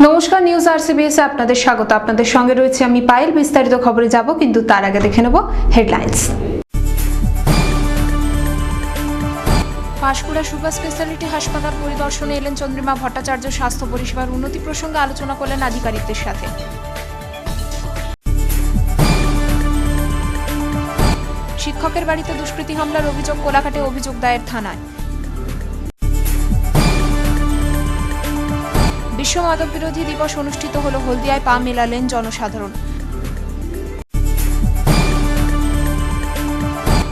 নমস্কার, নিউজ আরসিবিএস এ আপনাদের স্বাগত। আপনাদের সঙ্গে রয়েছে আমি পায়েল। বিস্তারিত খবরে যাব, কিন্তু তার আগে দেখে নেব হেডলাইন্স। পাঁশকুড়া সুপার স্পেশালিটি হাসপাতাল পরিদর্শনে এলেন চন্দ্রিমা ভট্টাচার্য। স্বাস্থ্য পরিষেবার উন্নতি প্রসঙ্গে আলোচনা করলেন আধিকারিকদের সাথে। শিক্ষকের বাড়িতে দুষ্কৃতী হামলার অভিযোগ, কোলাঘাটে অভিযোগ দায়ের থানায়। বিশ্ব মাদক বিরোধী দিবস অনুষ্ঠিত হল হলদিয়ায়, পা মেলালেন জনসাধারণ।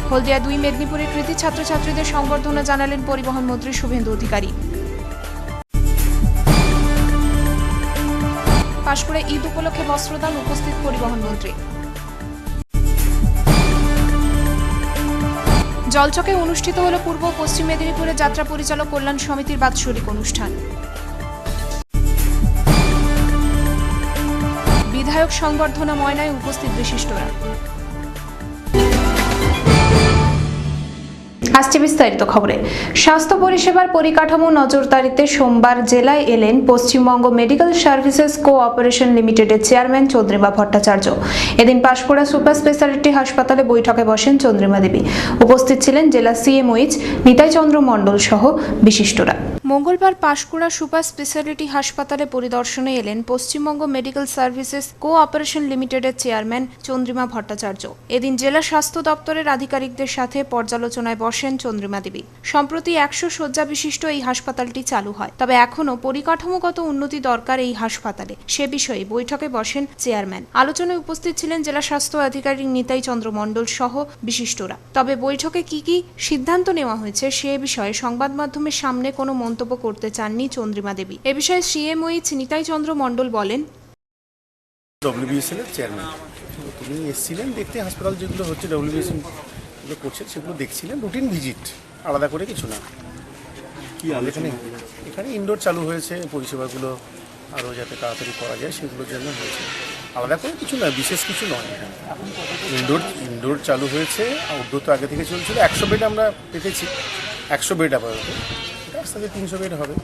হলদিয়া 2 মেদিনীপুরের কৃতি ছাত্রছাত্রীদের সংবর্ধনা জানালেন পরিবহন মন্ত্রী শুভেন্দু অধিকারী। পাঁশকুড়ায় ঈদ উপলক্ষে বস্ত্রদান, উপস্থিত পরিবহন মন্ত্রী। জলচকে অনুষ্ঠিত হল পূর্ব পশ্চিম মেদিনীপুরের যাত্রা পরিচালক কল্যাণ সমিতির বাৎসরিক অনুষ্ঠান। বিধায়ক সংবর্ধনা ময়নায় উপস্থিত বিশিষ্টরা। আসছে বিস্তারিত খবরে। স্বাস্থ্য পরিষেবার পরিকাঠামো নজরদারিতে সোমবার জেলায় এলেন পশ্চিমবঙ্গ মেডিকেল সার্ভিসেস কোঅপারেশন লিমিটেডের চেয়ারম্যান চন্দ্রিমা ভট্টাচার্য। এদিন পাঁশকুড়া সুপার স্পেশালিটি হাসপাতালে বৈঠকে বসেন চন্দ্রিমা দেবী। উপস্থিত ছিলেন জেলা সিএমওইচ নিতাই চন্দ্র মণ্ডল সহ বিশিষ্টরা। মঙ্গলবার পাঁশকুড়া সুপার স্পেশালিটি হাসপাতালে পরিদর্শনে এলেন পশ্চিমবঙ্গ মেডিকেল সার্ভিসেস কোঅপারেশন লিমিটেডের চেয়ারম্যান চন্দ্রিমা ভট্টাচার্য। এদিন জেলা স্বাস্থ্য দপ্তরের আধিকারিকদের সাথে পর্যালোচনায় বসেন চন্দ্রিমা দেবী। সম্প্রতি 100 শয্যা বিশিষ্ট এই হাসপাতালটি চালু হয়, তবে এখনও পরিকাঠামোগত উন্নতি দরকার এই হাসপাতালে। সে বিষয়ে বৈঠকে বসেন চেয়ারম্যান। আলোচনায় উপস্থিত ছিলেন জেলা স্বাস্থ্য আধিকারিক নিতাই চন্দ্র মণ্ডল সহ বিশিষ্টরা। তবে বৈঠকে কি সিদ্ধান্ত নেওয়া হয়েছে সে বিষয়ে সংবাদ মাধ্যমের সামনে কোনো মন্তব্য করতে চাননি চন্দ্রিমা দেবী। এ বিষয়ে সিএমওইচ নিতাই চন্দ্র মণ্ডল বলেন, ডব্লিউবিএসএল এর চেয়ারম্যান তিনি এসেছিলেন দেখতে হাসপাতাল যেগুলো হচ্ছে ডব্লিউবিএসএল যেগুলো করছে সেগুলো দেখছিলেন, রুটিন ভিজিট, আলাদা করে কিছু না। কি এখানে ইনডোর চালু হয়েছে, পরিষেবাগুলো আরও যাতে তাড়াতাড়ি করা যায় সেগুলোর জন্য হয়েছে, আলাদা করে কিছু নয়, বিশেষ কিছু নয়। ইনডোর চালু হয়েছে, আউটডোর তো আগে থেকে চলছিল। 100 বেড আমরা পেতেছি, 100 বেড আপাতত, এটা আস্তে আস্তে 300 বেড হবে।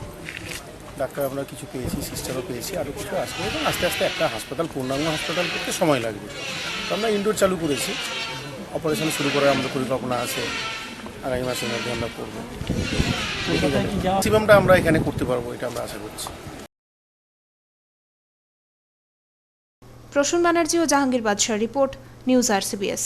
ডাক্তার আমরা কিছু পেয়েছি, সিস্টেমও পেয়েছি, আরও কিছু আসবে এবং আস্তে আস্তে একটা হাসপাতাল পূর্ণাঙ্গ হাসপাতাল করতে সময় লাগবে। তো আমরা ইনডোর চালু করেছি, অপারেশন শুরু করার আমাদের পরিকল্পনা আছে, আগামী মাসের মধ্যে আমরা করবো। ম্যাক্সিমামটা আমরা এখানে করতে পারবো, এটা আমরা আশা করছি। প্রসূন ব্যানার্জি ও জাহাঙ্গীর বাদশাহ রিপোর্ট, নিউজ আরসিবিএস।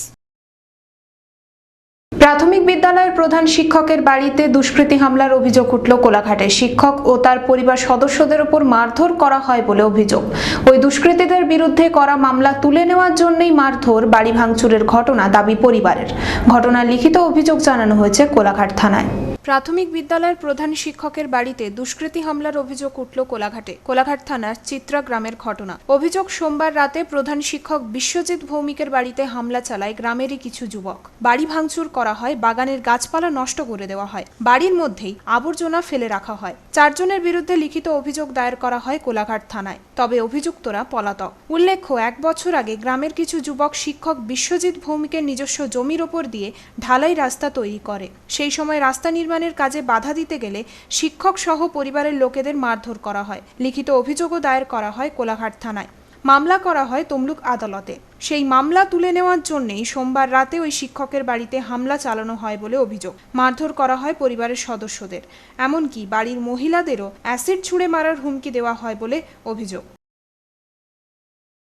প্রাথমিক বিদ্যালয়ের প্রধান শিক্ষকের বাড়িতে দুষ্কৃতী হামলার অভিযোগ উঠল কোলাঘাটে। শিক্ষক ও তার পরিবার সদস্যদের উপর মারধর করা হয় বলে অভিযোগ। ওই দুষ্কৃতীদের বিরুদ্ধে করা মামলা তুলে নেওয়ার জন্যই মারধর, বাড়ি ভাঙচুরের ঘটনা দাবি পরিবারের। ঘটনার লিখিত অভিযোগ জানানো হয়েছে কোলাঘাট থানায়। প্রাথমিক বিদ্যালয়ের প্রধান শিক্ষকের বাড়িতে দুষ্কৃতী হামলার অভিযোগ উঠল কোলাঘাটে। কোলাঘাট থানার চিত্রা গ্রামের ঘটনা। অভিযোগ, সোমবার রাতে প্রধান শিক্ষক বিশ্বজিৎ ভৌমিকের বাড়িতে হামলা চালায় গ্রামেরই কিছু যুবক। বাড়ি ভাঙচুর করা হয়, বাগানের গাছপালা নষ্ট করে দেওয়া হয়, বাড়ির মধ্যেই আবর্জনা ফেলে রাখা হয়। 4 জনের বিরুদ্ধে লিখিত অভিযোগ দায়ের করা হয় কোলাঘাট থানায়, তবে অভিযুক্তরা পলাতক। উল্লেখ্য, 1 বছর আগে গ্রামের কিছু যুবক শিক্ষক বিশ্বজিৎ ভৌমিকের নিজস্ব জমির ওপর দিয়ে ঢালাই রাস্তা তৈরি করে। সেই সময় রাস্তা নির্মাণের কাজে বাধা দিতে গেলে শিক্ষক সহ পরিবারের লোকেদের মারধর করা হয়। লিখিত অভিযোগও দায়ের করা হয় কোলাঘাট থানায়। মামলা করা হয় তমলুক আদালতে। সেই মামলা তুলে নেওয়ার জন্যই সোমবার রাতে ওই শিক্ষকের বাড়িতে হামলা চালানো হয় বলে অভিযোগ। মারধর করা হয় পরিবারের সদস্যদের, এমনকি বাড়ির মহিলাদেরও অ্যাসিড ছুঁড়ে মারার হুমকি দেওয়া হয় বলে অভিযোগ।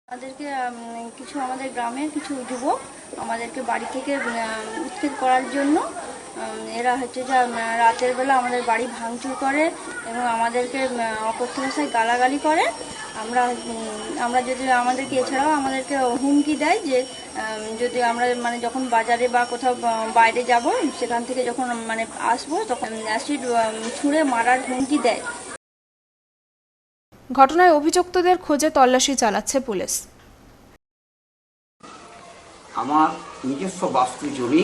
আমাদেরকে আমাদের গ্রামের কিছু যুবক আমাদেরকে বাড়ি থেকে উচ্ছেদ করার জন্য এরা হচ্ছে যে রাতের বেলা আমাদের বাড়ি ভাঙচুর করে এবং আমাদেরকে অকথ্য ভাষায় গালাগালি করে। আমরা যদি আমাদেরকে এছাড়াও আমাদেরকে হুমকি দেয় যে যদি আমরা যখন বাজারে বা কোথাও বাইরে যাব সেখান থেকে যখন আসবো তখন অ্যাসিড ছুঁড়ে মারার হুমকি দেয়। ঘটনায় অভিযুক্তদের খোঁজে তল্লাশি চালাচ্ছে পুলিশ। আমার নিজস্ব বাস্তু জমি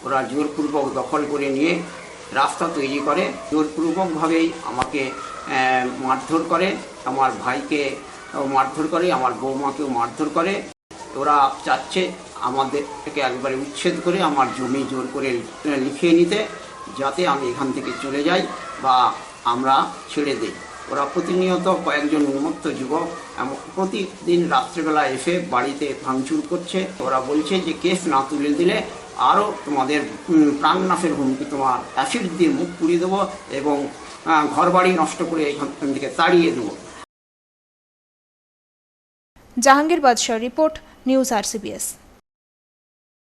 ওরা জোরপূর্বক দখল করে নিয়ে রাস্তা তৈরি করে, জোরপূর্বকভাবেই আমাকে মারধর করে, আমার ভাইকে মারধর করে, আমার বৌমাকেও মারধর করে। ওরা চাচ্ছে আমাদের থেকে একবারে উচ্ছেদ করে আমার জমি জোর করে লিখিয়ে নিতে, যাতে আমি এখান থেকে চলে যাই বা আমরা ছেড়ে দিই। ওরা প্রতিনিয়ত কয়েকজন উন্মত্ত যুবক প্রতিদিন রাত্রেবেলা এসে বাড়িতে ভাঙচুর করছে। ওরা বলছে যে কেস না তুলে দিলে আরও তোমাদের প্রাণনাশের হুমকি, তোমার অ্যাসিড দিয়ে মুখ পুড়িয়ে দেবো এবং ঘরবাড়ি নষ্ট করে এখান থেকে তাড়িয়ে দেবো। জাহাঙ্গীর বাদশাহ রিপোর্ট, নিউজ RCBS।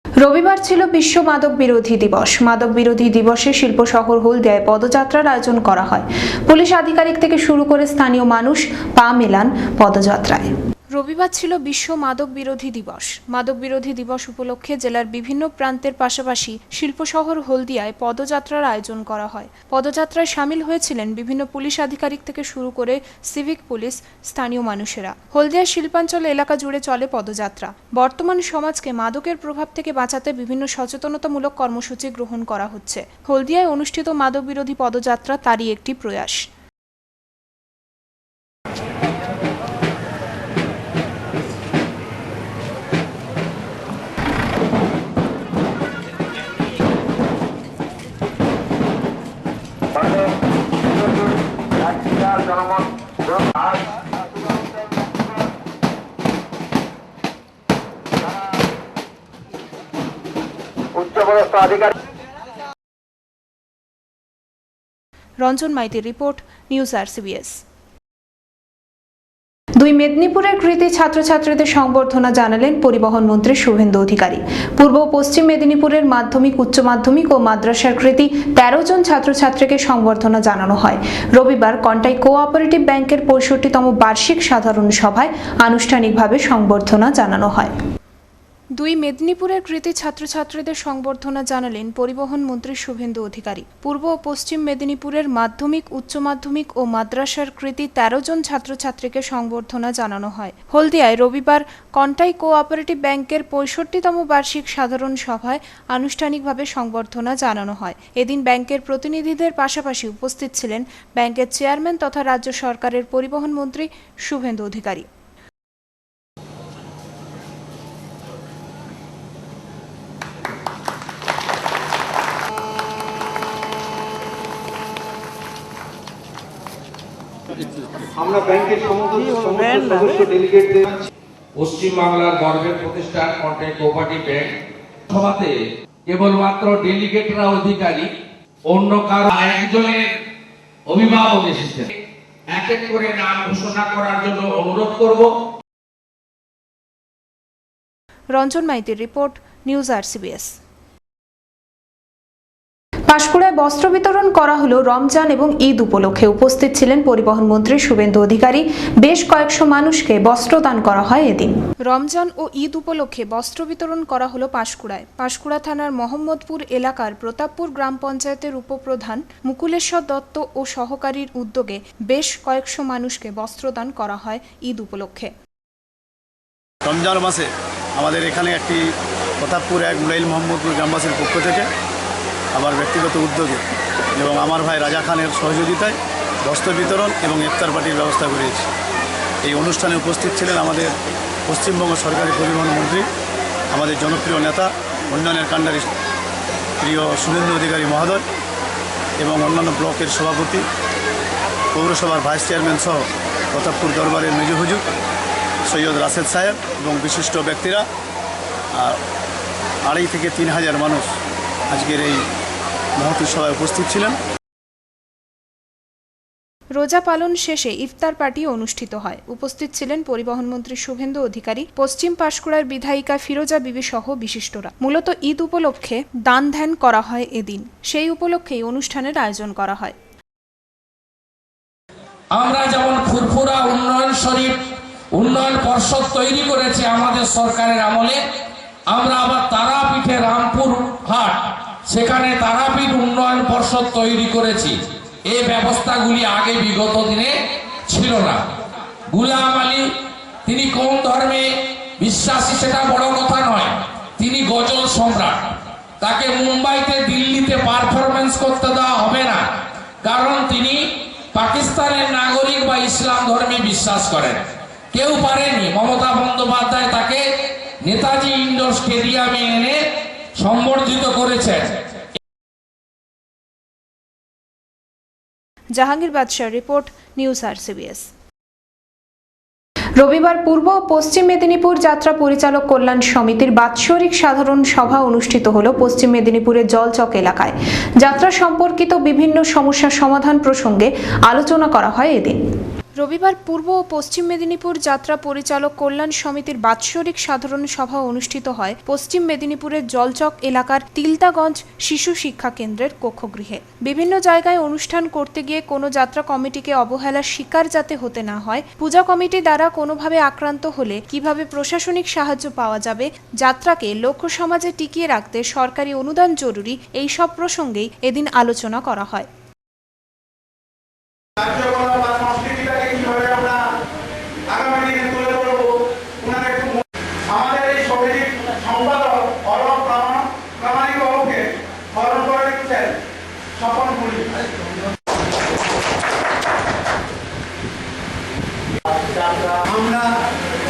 রবিবার ছিল বিশ্ব মাদক বিরোধী দিবস। মাদক বিরোধী দিবসে শিল্প শহর হলদিয়ায় পদযাত্রার আয়োজন করা হয়। পুলিশ আধিকারিক থেকে শুরু করে স্থানীয় মানুষ পা মেলান পদযাত্রায়। রবিবার ছিল বিশ্ব মাদক বিরোধী দিবস। মাদক বিরোধী দিবস উপলক্ষে জেলার বিভিন্ন প্রান্তের পাশাপাশি শিল্প শহর হলদিয়ায় পদযাত্রার আয়োজন করা হয়। পদযাত্রায় সামিল হয়েছিলেন বিভিন্ন পুলিশ আধিকারিক থেকে শুরু করে সিভিক পুলিশ, স্থানীয় মানুষেরা। হলদিয়া শিল্পাঞ্চল এলাকা জুড়ে চলে পদযাত্রা। বর্তমান সমাজকে মাদকের প্রভাব থেকে বাঁচাতে বিভিন্ন সচেতনতামূলক কর্মসূচি গ্রহণ করা হচ্ছে। হলদিয়ায় অনুষ্ঠিত মাদক বিরোধী পদযাত্রা তারই একটি প্রয়াস। রঞ্জন মাইতির রিপোর্ট, নিউজ RCBS। দুই মেদিনীপুরের কৃতী ছাত্রছাত্রীদের সংবর্ধনা জানালেন পরিবহন মন্ত্রী শুভেন্দু অধিকারী। পূর্ব ও পশ্চিম মেদিনীপুরের মাধ্যমিক, উচ্চ মাধ্যমিক ও মাদ্রাসার কৃতী 13 জন ছাত্রছাত্রীকে সংবর্ধনা জানানো হয়। রবিবার কন্টাই কোঅপারেটিভ ব্যাংকের 65তম বার্ষিক সাধারণ সভায় আনুষ্ঠানিকভাবে সংবর্ধনা জানানো হয়। দুই মেদিনীপুরের কৃতী ছাত্রছাত্রীদের সংবর্ধনা জানালেন পরিবহন মন্ত্রী শুভেন্দু অধিকারী। পূর্ব ও পশ্চিম মেদিনীপুরের মাধ্যমিক, উচ্চ মাধ্যমিক ও মাদ্রাসার কৃতী 13 জন ছাত্রছাত্রীকে সংবর্ধনা জানানো হয়। হলদিয়ায় রবিবার কন্টাই কোঅপারেটিভ ব্যাংকের 65তম বার্ষিক সাধারণ সভায় আনুষ্ঠানিকভাবে সংবর্ধনা জানানো হয়। এদিন ব্যাংকের প্রতিনিধিদের পাশাপাশি উপস্থিত ছিলেন ব্যাংকের চেয়ারম্যান তথা রাজ্য সরকারের পরিবহন মন্ত্রী শুভেন্দু অধিকারী। আমরা ব্যাংকের সমস্ত সদস্য ডেলিগেটদের পশ্চিম বাংলার গর্বের প্রতিষ্ঠান কন্টাই কোঅপারেটিভ ব্যাংক সভাতে কেবলমাত্র ডেলিগেটরা অধিকারী, অন্য কারো একজনের অভিভাবক এসেছেন। এক এক করে নাম ঘোষণা করার জন্য অনুরোধ করব। রঞ্জন মাইতির রিপোর্ট, নিউজ RCBS। পাঁশকুড়ায় বস্ত্র বিতরণ করা হলো রমজান এবং ঈদ উপলক্ষে। উপস্থিত ছিলেন পরিবহন মন্ত্রী শুভেন্দু অধিকারী। বেশ কয়েকশো মানুষকে বস্ত্র দান করা হয় এদিন। রমজান ও ঈদ উপলক্ষে বস্ত্র বিতরণ করা হলো পাঁশকুড়ায়। পাঁশকুড়া থানার মোহাম্মদপুর এলাকার প্রতাপপুর গ্রাম পঞ্চায়েতের উপপ্রধান মুকুলেশ্বর দত্ত ও সহকারীর উদ্যোগে বেশ কয়েকশো মানুষকে বস্ত্র দান করা হয় ঈদ উপলক্ষে। রমজান মাসে আমাদের এখানে একটি প্রতাপপুর এক মুরাইল মোহাম্মদপুর গ্রামবাসীর পক্ষ থেকে আমার ব্যক্তিগত উদ্যোগে এবং আমার ভাই রাজা খানের সহযোগিতায় বস্ত্র বিতরণ এবং ইফতার পার্টির ব্যবস্থা করেছি। এই অনুষ্ঠানে উপস্থিত ছিলেন আমাদের পশ্চিমবঙ্গ সরকারের পরিবহন মন্ত্রী, আমাদের জনপ্রিয় নেতা, উন্নয়নের কাণ্ডারি প্রিয় শুভেন্দু অধিকারী মহোদয় এবং অন্যান্য ব্লকের সভাপতি, পৌরসভার ভাইস চেয়ারম্যান সহ প্রতাপপুর দরবারের মেজু হুজুর সৈয়দ রাশেদ সাহেব এবং বিশিষ্ট ব্যক্তিরা 2,500 থেকে 3,000 মানুষ আজকের এই মহতী সভায় উপস্থিত ছিলেন। রোজা পালন শেষে ইফতার পার্টি অনুষ্ঠিত হয়। উপস্থিত ছিলেন পরিবহন মন্ত্রী শুভেন্দু অধিকারী, পশ্চিম পাঁশকুড়ার বিধায়িকা ফিরোজা বিবি সহ বিশিষ্টরা। মূলত ঈদ উপলক্ষে দান ধ্যান করা হয় এদিন। সেই উপলক্ষেই অনুষ্ঠানের আয়োজন করা হয়। আমরা যেমন ফুরফুরা উন্নয়ন শরীফ উন্নয়ন পর্ষদ তৈরি করেছি আমাদের সরকারের আমলে, আমরা আবার তারাপীঠে রামপুর হাট সেখানে তারাপীঠ উন্নয়ন পর্ষদ তৈরি করেছি। এই ব্যবস্থাগুলি আগে বিগত দিনে ছিল না। গুলাম আলী তিনি কোন ধর্মে বিশ্বাসী সেটা বড় কথা নয়, তিনি গজল সম্রাট। তাকে মুম্বাইতে, দিল্লিতে পারফরমেন্স করতে দেওয়া হবে না, কারণ তিনি পাকিস্তানের নাগরিক বা ইসলাম ধর্মে বিশ্বাস করেন। কেউ পারেনি। মমতা বন্দ্যোপাধ্যায় তাকে নেতাজি ইন্ডোর স্টেডিয়ামে এনে সম্বর্ধিত করেছেন। জাহাঙ্গীর বাদশাহ রিপোর্ট, নিউজ RCBS। রবিবার পূর্ব ও পশ্চিম মেদিনীপুর যাত্রা পরিচালক কল্যাণ সমিতির বাৎসরিক সাধারণ সভা অনুষ্ঠিত হল পশ্চিম মেদিনীপুরের জলচক এলাকায়। যাত্রা সম্পর্কিত বিভিন্ন সমস্যা সমাধান প্রসঙ্গে আলোচনা করা হয় এদিন। রবিবার পূর্ব ও পশ্চিম মেদিনীপুর যাত্রা পরিচালক কল্যাণ সমিতির বাৎসরিক সাধারণ সভা অনুষ্ঠিত হয় পশ্চিম মেদিনীপুরের জলচক এলাকার তিলতাগঞ্জ শিশু শিক্ষা কেন্দ্রের কক্ষগৃহে। বিভিন্ন জায়গায় অনুষ্ঠান করতে গিয়ে কোনো যাত্রা কমিটিকে অবহেলার শিকার যাতে হতে না হয়, পূজা কমিটি দ্বারা কোনোভাবে আক্রান্ত হলে কিভাবে প্রশাসনিক সাহায্য পাওয়া যাবে, যাত্রাকে লোক সমাজে টিকিয়ে রাখতে সরকারি অনুদান জরুরি, এই সব প্রসঙ্গেই এদিন আলোচনা করা হয়। আমরা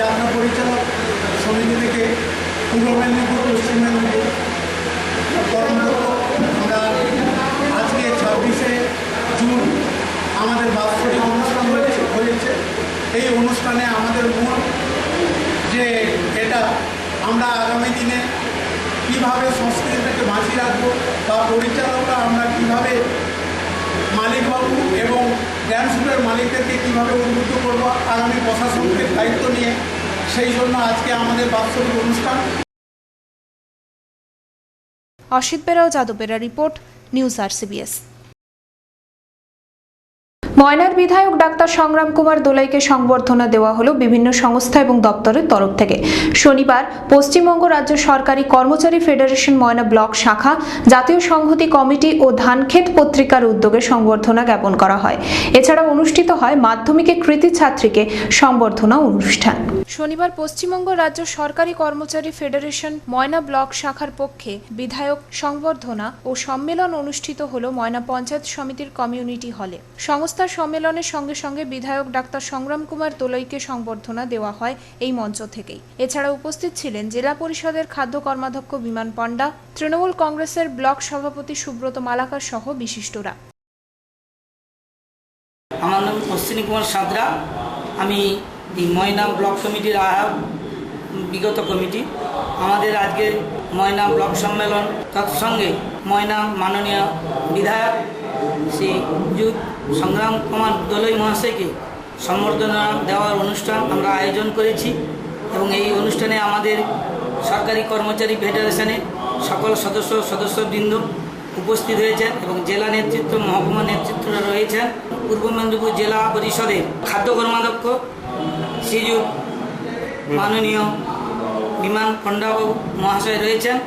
যাত্রা পরিচালক সমিতি থেকে পূর্ব মেদিনীপুর পশ্চিম মেদিনীপুর কর্মরত আমরা আজকে 26শে জুন আমাদের বাৎসরিক অনুষ্ঠান হয়েছে। এই অনুষ্ঠানে আমাদের মূল যে এটা আমরা আগামী দিনে কীভাবে সংস্কৃতিটাকে বাঁচিয়ে রাখবো বা পরিচালকরা আমরা কীভাবে মালিকবাবু এবং ড্যান্স গ্রুপের মালিকদেরকে কীভাবে উদ্বুদ্ধ করবো আগামী প্রশাসনিক দায়িত্ব নিয়ে, সেই জন্য আজকে আমাদের বাৎসরিক অনুষ্ঠান। অসিত বেরা ও যাদব বেরা রিপোর্ট, নিউজ RCBS। ময়নার বিধায়ক ডাক্তার সংগ্রাম কুমার দোলাইকে সংবর্ধনা দেওয়া হলো বিভিন্ন সংস্থা এবং দপ্তরের তরফ থেকে। শনিবার পশ্চিমবঙ্গ রাজ্য সরকারি কর্মচারী ফেডারেশন ময়না ব্লক শাখা, জাতীয় সংহতি কমিটি ও ধানক্ষেত পত্রিকার উদ্যোগে সংবর্ধনা জ্ঞাপন করা হয়। এছাড়া অনুষ্ঠিত হয় মাধ্যমিকে কৃতী ছাত্রীকে সংবর্ধনা অনুষ্ঠান। শনিবার পশ্চিমবঙ্গ রাজ্য সরকারি কর্মচারী ফেডারেশন ময়না ব্লক শাখার পক্ষে বিধায়ক সংবর্ধনা ও সম্মেলন অনুষ্ঠিত হলো ময়না পঞ্চায়েত সমিতির কমিউনিটি হলে। সংস্থার সম্মেলনের সঙ্গে সঙ্গে বিধায়ক ডাক্তার সংগ্রাম কুমার দোলাইকে সংবর্ধনা দেওয়া হয় এই মঞ্চ থেকেই। এছাড়া উপস্থিত ছিলেন জেলা পরিষদের খাদ্য কর্মাধ্যক্ষ বিমান পণ্ডা, তৃণমূল কংগ্রেসের ব্লক সভাপতি সুব্রত মালাকার সহ বিশিষ্টরা। আমার নাম অশ্বিনী কুমার সাঁতরা, আমি ময়না ব্লক কমিটির আহ্বায়ক, বিগত কমিটি। আমাদের আজকে ময়না ব্লক সম্মেলন তৎসঙ্গে ময়না মাননীয় বিধায়ক শ্রী যুগ সংগ্রাম কুমার দোলাই মহাশয়কে সম্বর্ধনা দেওয়ার অনুষ্ঠান আমরা আয়োজন করেছি এবং এই অনুষ্ঠানে আমাদের সরকারি কর্মচারী ফেডারেশনে সকল সদস্যবৃন্দ উপস্থিত হয়েছেন এবং জেলা নেতৃত্ব, মহকুমা নেতৃত্বরা রয়েছেন। পূর্ব মেদিনীপুর জেলা পরিষদের খাদ্য কর্মাধ্যক্ষ শ্রীযুক্ত মাননীয় বিমান পণ্ডাবাবু মহাশয় রয়েছেন।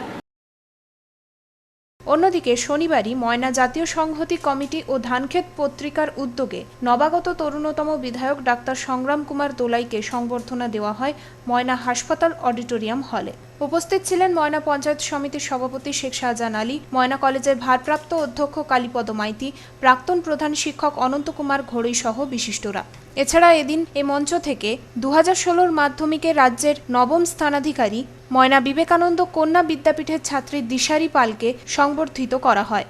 অন্যদিকে শনিবারই ময়না জাতীয় সংহতি কমিটি ও ধানক্ষেত পত্রিকার উদ্যোগে নবাগত তরুণতম বিধায়ক ডাক্তার সংগ্রাম কুমার দোলাইকে সংবর্ধনা দেওয়া হয় ময়না হাসপাতাল অডিটোরিয়াম হলে। উপস্থিত ছিলেন ময়না পঞ্চায়েত সমিতির সভাপতি শেখ শাহজাহান আলী, ময়না কলেজের ভারপ্রাপ্ত অধ্যক্ষ কালীপদ মাইতি, প্রাক্তন প্রধান শিক্ষক অনন্ত কুমার ঘড়ই সহ বিশিষ্টরা। এছাড়া এদিন এ মঞ্চ থেকে 2016 মাধ্যমিকে রাজ্যের নবম স্থানাধিকারী ময়না বিবেকানন্দ কন্যা বিদ্যাপীঠের ছাত্রী দিশারি পালকে সংবর্ধিত করা হয়।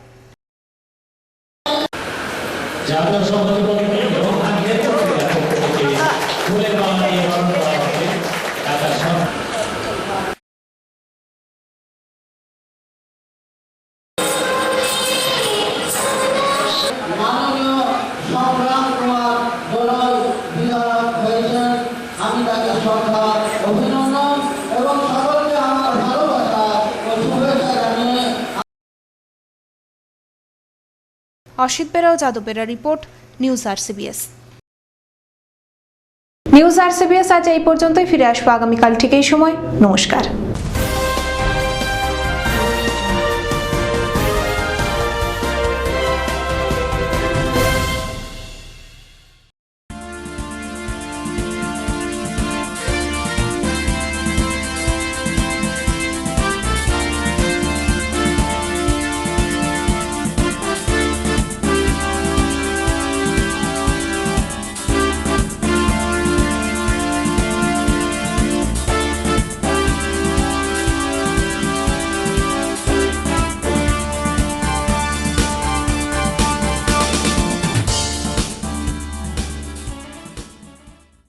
অসিত বেরা ও যাদব Bera report, news RCBS। News RCBS আজ এই পর্যন্তই। ফিরে আসবো আগামীকাল ঠিক এই সময়। নমস্কার।